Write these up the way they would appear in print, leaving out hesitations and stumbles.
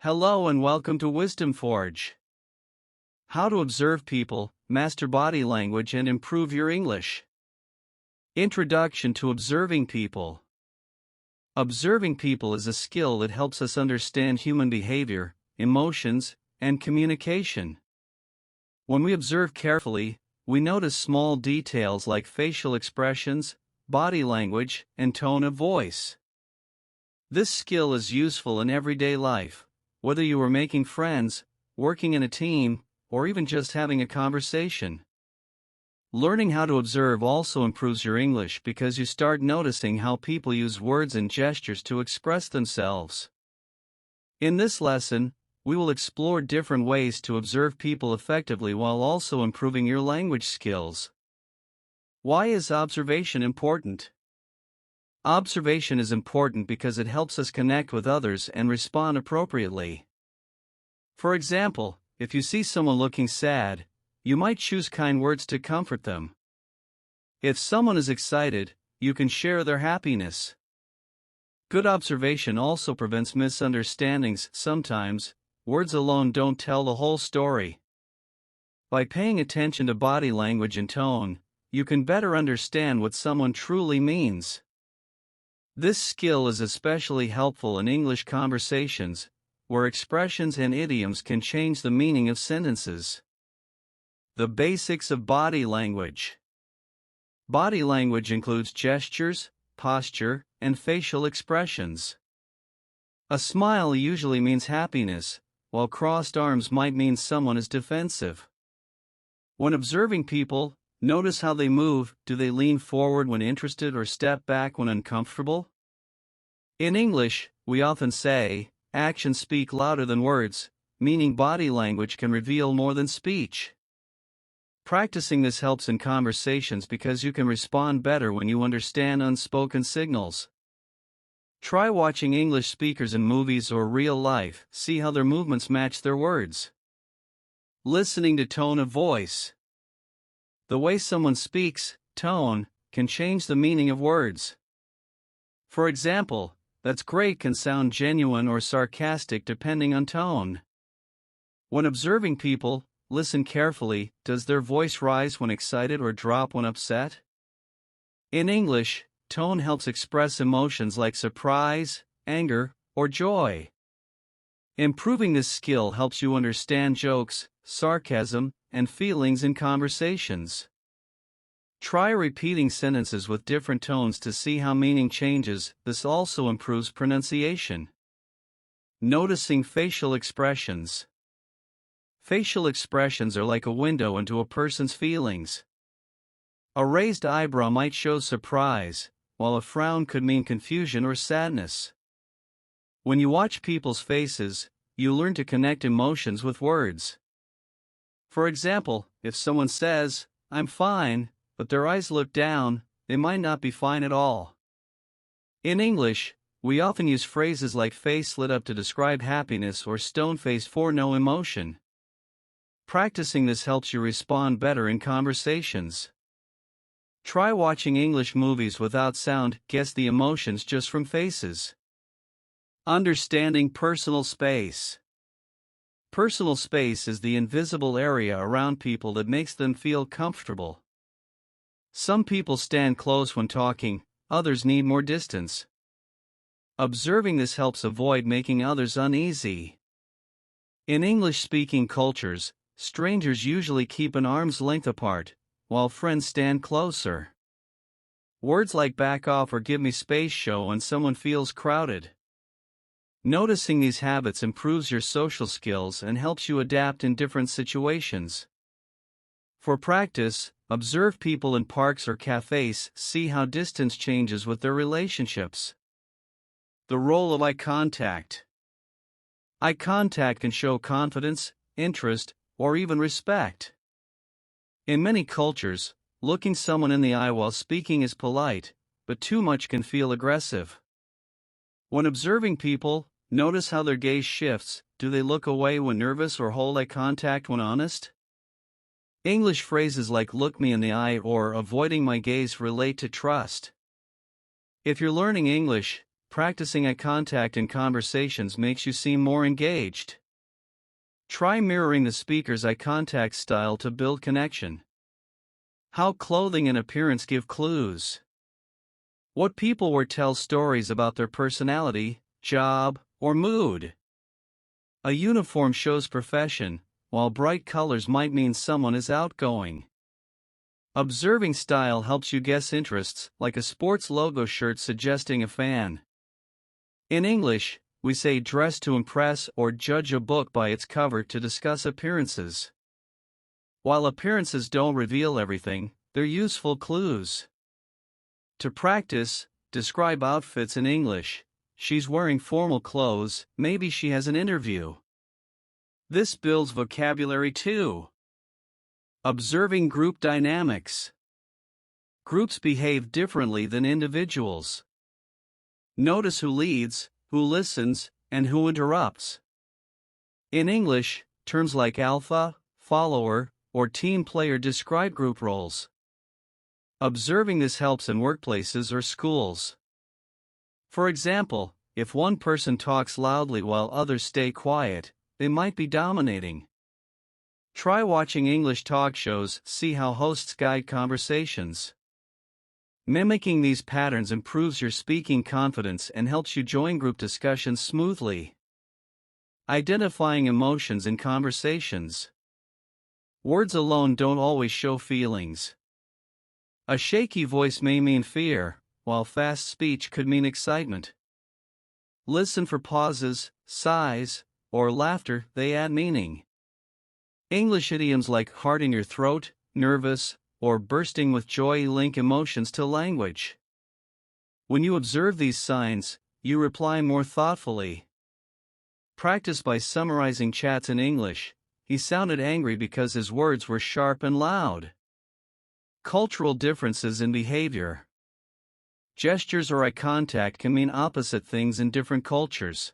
Hello and welcome to Wisdom Forge. How to observe people, master body language and improve your English. Introduction to observing people. Observing people is a skill that helps us understand human behavior, emotions, and communication. When we observe carefully, we notice small details like facial expressions, body language, and tone of voice. This skill is useful in everyday life, whether you are making friends, working in a team, or even just having a conversation. Learning how to observe also improves your English because you start noticing how people use words and gestures to express themselves. In this lesson, we will explore different ways to observe people effectively while also improving your language skills. Why is observation important? Observation is important because it helps us connect with others and respond appropriately. For example, if you see someone looking sad, you might choose kind words to comfort them. If someone is excited, you can share their happiness. Good observation also prevents misunderstandings. Sometimes, words alone don't tell the whole story. By paying attention to body language and tone, you can better understand what someone truly means. This skill is especially helpful in English conversations, where expressions and idioms can change the meaning of sentences. The basics of body language. Body language includes gestures, posture, and facial expressions. A smile usually means happiness, while crossed arms might mean someone is defensive. When observing people, notice how they move. Do they lean forward when interested or step back when uncomfortable? In English, we often say, actions speak louder than words, meaning body language can reveal more than speech. Practicing this helps in conversations because you can respond better when you understand unspoken signals. Try watching English speakers in movies or real life, see how their movements match their words. Listening to tone of voice. The way someone speaks, tone, can change the meaning of words. For example, "That's great" can sound genuine or sarcastic depending on tone. When observing people, listen carefully. Does their voice rise when excited or drop when upset? In English, tone helps express emotions like surprise, anger, or joy. Improving this skill helps you understand jokes, sarcasm, and feelings in conversations. Try repeating sentences with different tones to see how meaning changes. This also improves pronunciation. Noticing facial expressions. Facial expressions are like a window into a person's feelings. A raised eyebrow might show surprise, while a frown could mean confusion or sadness. When you watch people's faces, you learn to connect emotions with words. For example, if someone says, "I'm fine," but their eyes look down, they might not be fine at all. In English, we often use phrases like "face lit up" to describe happiness or "stone face" for no emotion. Practicing this helps you respond better in conversations. Try watching English movies without sound. Guess the emotions just from faces. Understanding personal space. Personal space is the invisible area around people that makes them feel comfortable. Some people stand close when talking, others need more distance. Observing this helps avoid making others uneasy. In English-speaking cultures, strangers usually keep an arm's length apart, while friends stand closer. Words like "back off" or "give me space" show when someone feels crowded. Noticing these habits improves your social skills and helps you adapt in different situations. For practice, observe people in parks or cafes. See how distance changes with their relationships. The role of eye contact. Eye contact can show confidence, interest, or even respect. In many cultures, looking someone in the eye while speaking is polite, but too much can feel aggressive. When observing people, notice how their gaze shifts. Do they look away when nervous or hold eye contact when honest? English phrases like "look me in the eye" or "avoiding my gaze" relate to trust. If you're learning English, practicing eye contact in conversations makes you seem more engaged. Try mirroring the speaker's eye contact style to build connection. How clothing and appearance give clues. What people wear tells stories about their personality, job, or mood. A uniform shows profession, while bright colors might mean someone is outgoing. Observing style helps you guess interests, like a sports logo shirt suggesting a fan. In English, we say dress to impress or judge a book by its cover to discuss appearances. While appearances don't reveal everything, they're useful clues. To practice, describe outfits in English. She's wearing formal clothes, maybe she has an interview. This builds vocabulary too. Observing group dynamics. Groups behave differently than individuals. Notice who leads, who listens, and who interrupts. In English, terms like alpha, follower, or team player describe group roles. Observing this helps in workplaces or schools. For example, if one person talks loudly while others stay quiet, they might be dominating. Try watching English talk shows, see how hosts guide conversations. Mimicking these patterns improves your speaking confidence and helps you join group discussions smoothly. Identifying emotions in conversations. Words alone don't always show feelings. A shaky voice may mean fear, while fast speech could mean excitement. Listen for pauses, sighs, or laughter, they add meaning. English idioms like heart in your throat, nervous, or bursting with joy link emotions to language. When you observe these signs, you reply more thoughtfully. Practice by summarizing chats in English. He sounded angry because his words were sharp and loud. Cultural differences in behavior. Gestures or eye contact can mean opposite things in different cultures.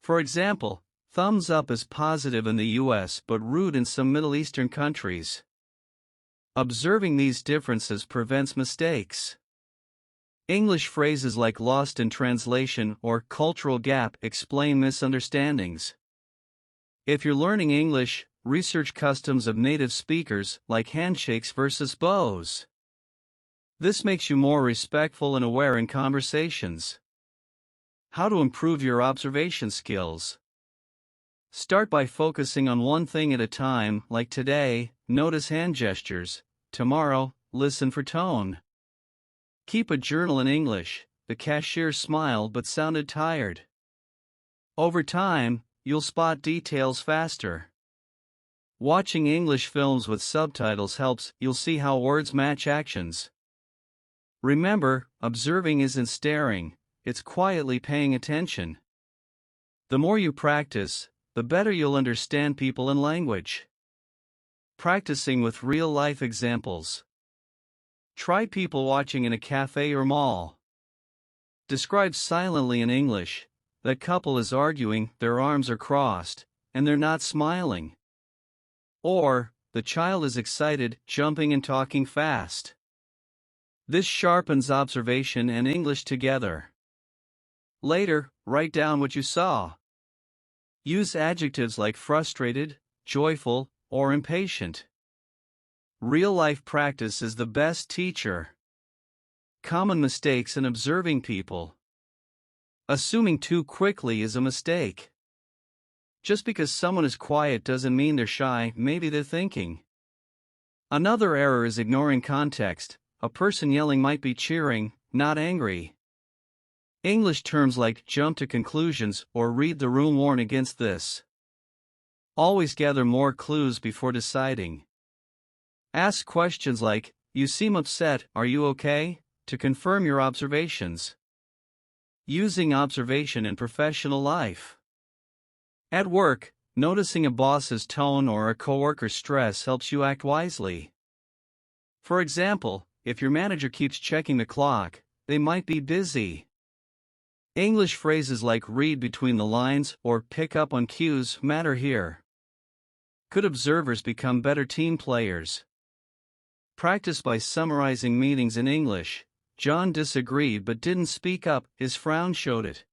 For example, thumbs up is positive in the US but rude in some Middle Eastern countries. Observing these differences prevents mistakes. English phrases like lost in translation or cultural gap explain misunderstandings. If you're learning English, research customs of native speakers like handshakes versus bows. This makes you more respectful and aware in conversations. How to improve your observation skills. Start by focusing on one thing at a time, like today, notice hand gestures. Tomorrow, listen for tone. Keep a journal in English. The cashier smiled but sounded tired. Over time, you'll spot details faster. Watching English films with subtitles helps. You'll see how words match actions. Remember, observing isn't staring, it's quietly paying attention. The more you practice, the better you'll understand people and language. Practicing with real-life examples. Try people watching in a cafe or mall. Describe silently in English. That couple is arguing, their arms are crossed, and they're not smiling. Or, the child is excited, jumping and talking fast. This sharpens observation and English together. Later, write down what you saw. Use adjectives like frustrated, joyful, or impatient. Real-life practice is the best teacher. Common mistakes in observing people. Assuming too quickly is a mistake. Just because someone is quiet doesn't mean they're shy, maybe they're thinking. Another error is ignoring context. A person yelling might be cheering, not angry. English terms like jump to conclusions or read the room warn against this. Always gather more clues before deciding. Ask questions like, "You seem upset, are you okay?" to confirm your observations. Using observation in professional life. At work, noticing a boss's tone or a coworker's stress helps you act wisely. For example, if your manager keeps checking the clock, they might be busy. English phrases like read between the lines or pick up on cues matter here. Could observers become better team players? Practice by summarizing meetings in English. John disagreed but didn't speak up, his frown showed it.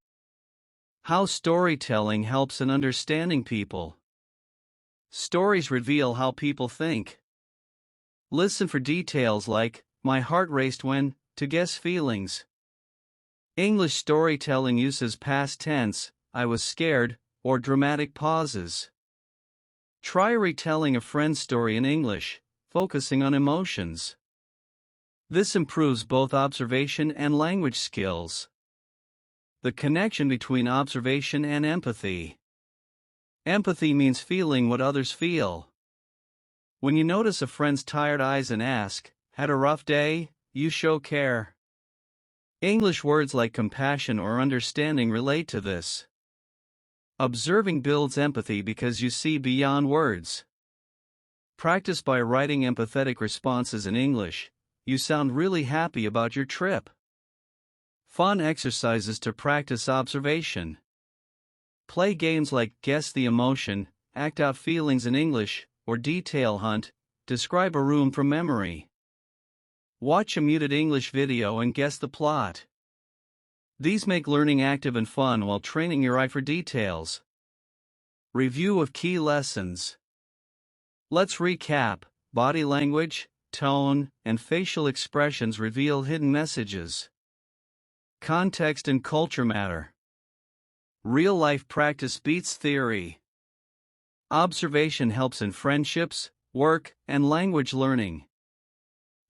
How storytelling helps in understanding people. Stories reveal how people think. Listen for details like, my heart raced when, to guess feelings. English storytelling uses past tense, I was scared, or dramatic pauses. Try retelling a friend's story in English, focusing on emotions. This improves both observation and language skills. The connection between observation and empathy. Empathy means feeling what others feel. When you notice a friend's tired eyes and ask, had a rough day, you show care. English words like compassion or understanding relate to this. Observing builds empathy because you see beyond words. Practice by writing empathetic responses in English. You sound really happy about your trip. Fun exercises to practice observation. Play games like Guess the Emotion, Act Out Feelings in English, or Detail Hunt, describe a room from memory. Watch a muted English video and guess the plot. These make learning active and fun while training your eye for details. Review of key lessons. Let's recap. Body language, tone, and facial expressions reveal hidden messages. Context and culture matter. Real-life practice beats theory. Observation helps in friendships, work, and language learning.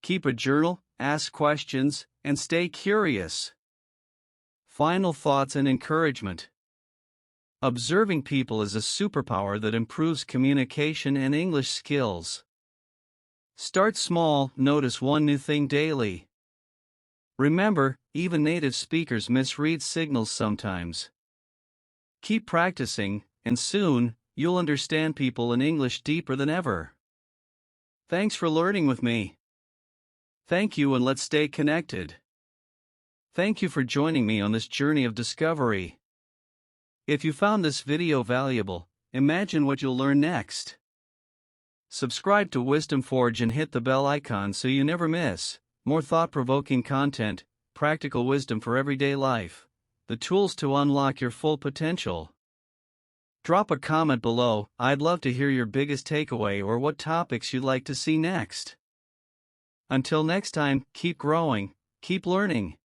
Keep a journal, ask questions, and stay curious. Final thoughts and encouragement. Observing people is a superpower that improves communication and English skills. Start small, notice one new thing daily. Remember, even native speakers misread signals sometimes. Keep practicing, and soon, you'll understand people in English deeper than ever. Thanks for learning with me. Thank you, and let's stay connected. Thank you for joining me on this journey of discovery. If you found this video valuable, imagine what you'll learn next. Subscribe to Wisdom Forge and hit the bell icon so you never miss more thought-provoking content, practical wisdom for everyday life, the tools to unlock your full potential. Drop a comment below. I'd love to hear your biggest takeaway or what topics you'd like to see next. Until next time, keep growing, keep learning.